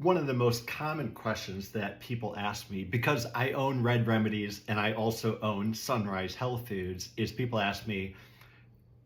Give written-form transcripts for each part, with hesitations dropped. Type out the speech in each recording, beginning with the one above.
One of the most common questions that people ask me, because I own Redd Remedies and I also own Sunrise Health Foods, is people ask me,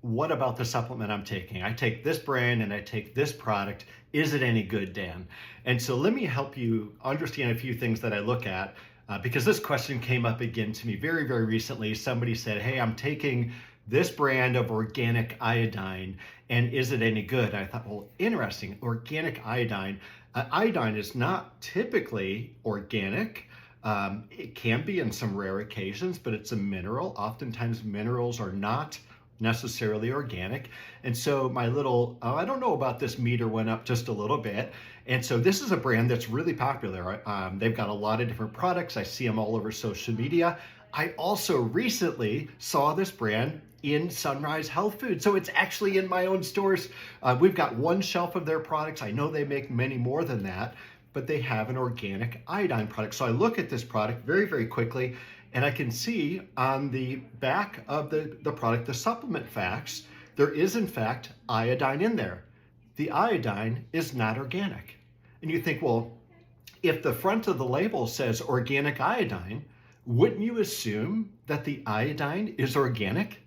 what about the supplement I'm taking? I take this brand and I take this product. Is it any good, Dan? And so let me help you understand a few things that I look at because this question came up again to me very, very recently. Somebody said, hey, I'm taking this brand of organic iodine and is it any good? I thought, well, interesting, organic iodine. Iodine is not typically organic. It can be in some rare occasions, but it's a mineral. Oftentimes minerals are not necessarily organic. And so my little, I don't know about this meter went up just a little bit. And so this is a brand that's really popular. They've got a lot of different products. I see them all over social media. I also recently saw this brand in Sunrise Health Food. So it's actually in my own stores. We've got one shelf of their products. I know they make many more than that, but they have an organic iodine product. So I look at this product very, very quickly, and I can see on the back of the product, the supplement facts, there is in fact iodine in there. The iodine is not organic. And you think, well, if the front of the label says organic iodine, wouldn't you assume that the iodine is organic?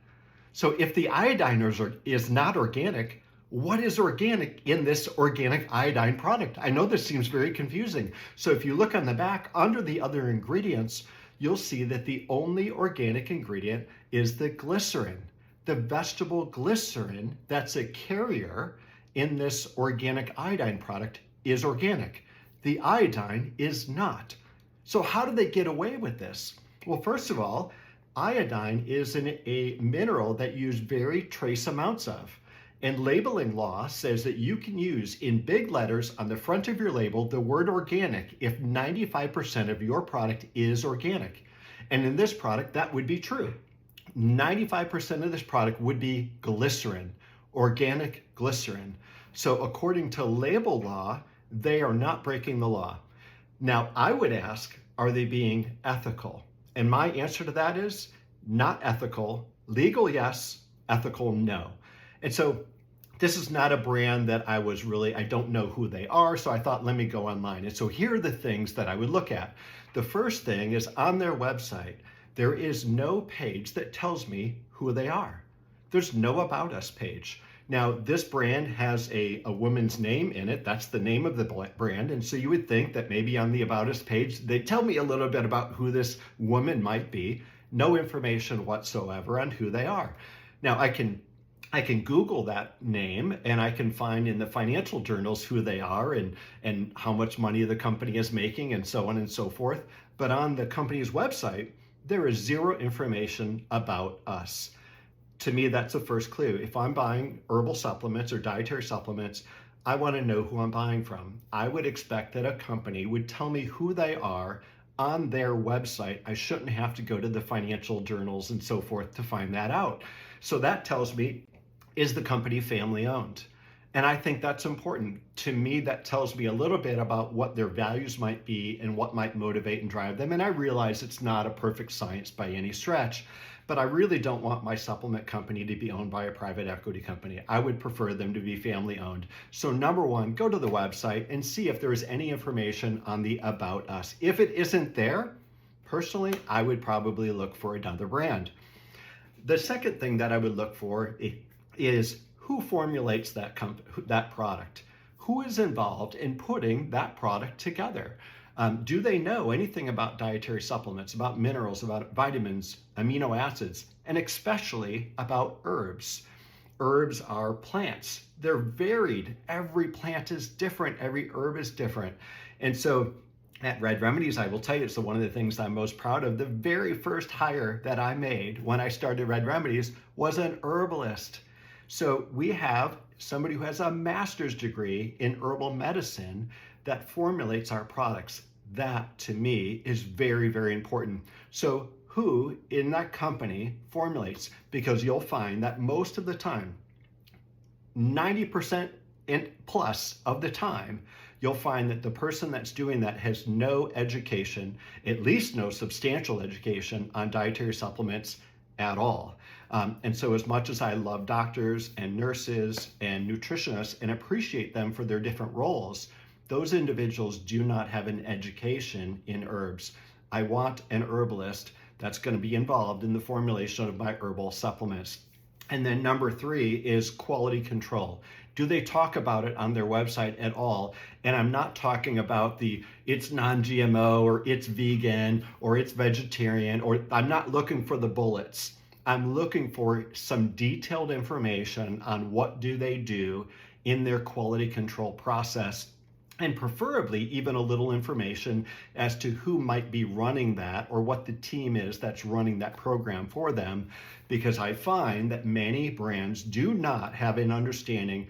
So if the iodine is not organic, what is organic in this organic iodine product? I know this seems very confusing. So if you look on the back under the other ingredients, you'll see that the only organic ingredient is the glycerin, the vegetable glycerin that's a carrier in this organic iodine product is organic. The iodine is not. So how do they get away with this? Well, first of all, iodine is a mineral that you use very trace amounts of. And labeling law says that you can use in big letters on the front of your label the word organic if 95% of your product is organic. And in this product, that would be true. 95% of this product would be glycerin, organic glycerin. So according to label law, they are not breaking the law. Now, I would ask, are they being ethical? And my answer to that is not ethical. Legal, yes. Ethical, no. And so this is not a brand that I don't know who they are, so I thought, let me go online. And so here are the things that I would look at. The first thing is on their website, there is no page that tells me who they are. There's no About Us page. Now, this brand has a woman's name in it. That's the name of the brand. And so you would think that maybe on the About Us page, they tell me a little bit about who this woman might be. No information whatsoever on who they are. Now, I can Google that name and I can find in the financial journals who they are and how much money the company is making and so on and so forth. But on the company's website, there is zero information about us. To me, that's the first clue. If I'm buying herbal supplements or dietary supplements, I want to know who I'm buying from. I would expect that a company would tell me who they are on their website. I shouldn't have to go to the financial journals and so forth to find that out. So that tells me, is the company family owned? And I think that's important. To me, that tells me a little bit about what their values might be and what might motivate and drive them. And I realize it's not a perfect science by any stretch, but I really don't want my supplement company to be owned by a private equity company. I would prefer them to be family owned. So number one, go to the website and see if there is any information on the About Us. If it isn't there, personally, I would probably look for another brand. The second thing that I would look for is who formulates that product? Who is involved in putting that product together? Do they know anything about dietary supplements, about minerals, about vitamins, amino acids, and especially about herbs? Herbs are plants. They're varied. Every plant is different. Every herb is different. And so at Redd Remedies, I will tell you, it's one of the things I'm most proud of. The very first hire that I made when I started Redd Remedies was an herbalist. So we have somebody who has a master's degree in herbal medicine that formulates our products. That, to me, is very, very important. So who in that company formulates? Because you'll find that most of the time, 90% and plus of the time, you'll find that the person that's doing that has no education, at least no substantial education on dietary supplements at all. And so as much as I love doctors and nurses and nutritionists and appreciate them for their different roles, those individuals do not have an education in herbs. I want an herbalist that's going to be involved in the formulation of my herbal supplements. And then number 3 is quality control. Do they talk about it on their website at all? And I'm not talking about the it's non-GMO or it's vegan or it's vegetarian, or I'm not looking for the bullets. I'm looking for some detailed information on what do they do in their quality control process, and preferably even a little information as to who might be running that or what the team is that's running that program for them, because I find that many brands do not have an understanding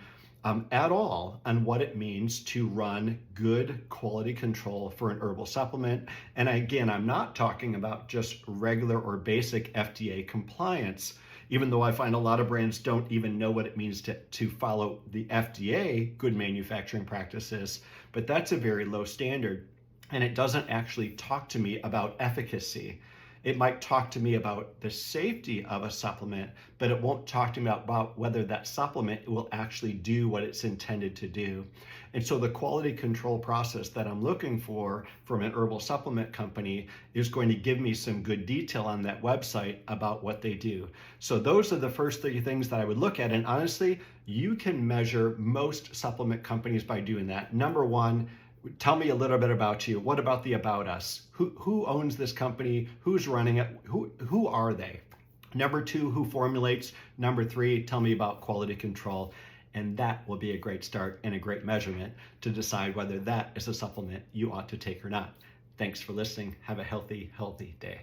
at all on what it means to run good quality control for an herbal supplement. And again, I'm not talking about just regular or basic FDA compliance, even though I find a lot of brands don't even know what it means to follow the FDA good manufacturing practices, but that's a very low standard. And it doesn't actually talk to me about efficacy. It might talk to me about the safety of a supplement, but it won't talk to me about whether that supplement will actually do what it's intended to do. And so the quality control process that I'm looking for from an herbal supplement company is going to give me some good detail on that website about what they do. So those are the first 3 things that I would look at. And honestly, you can measure most supplement companies by doing that. Number 1, tell me a little bit about you. What about the about us? Who owns this company? Who's running it? Who are they? Number 2, who formulates? Number 3, tell me about quality control. And that will be a great start and a great measurement to decide whether that is a supplement you ought to take or not. Thanks for listening. Have a healthy day.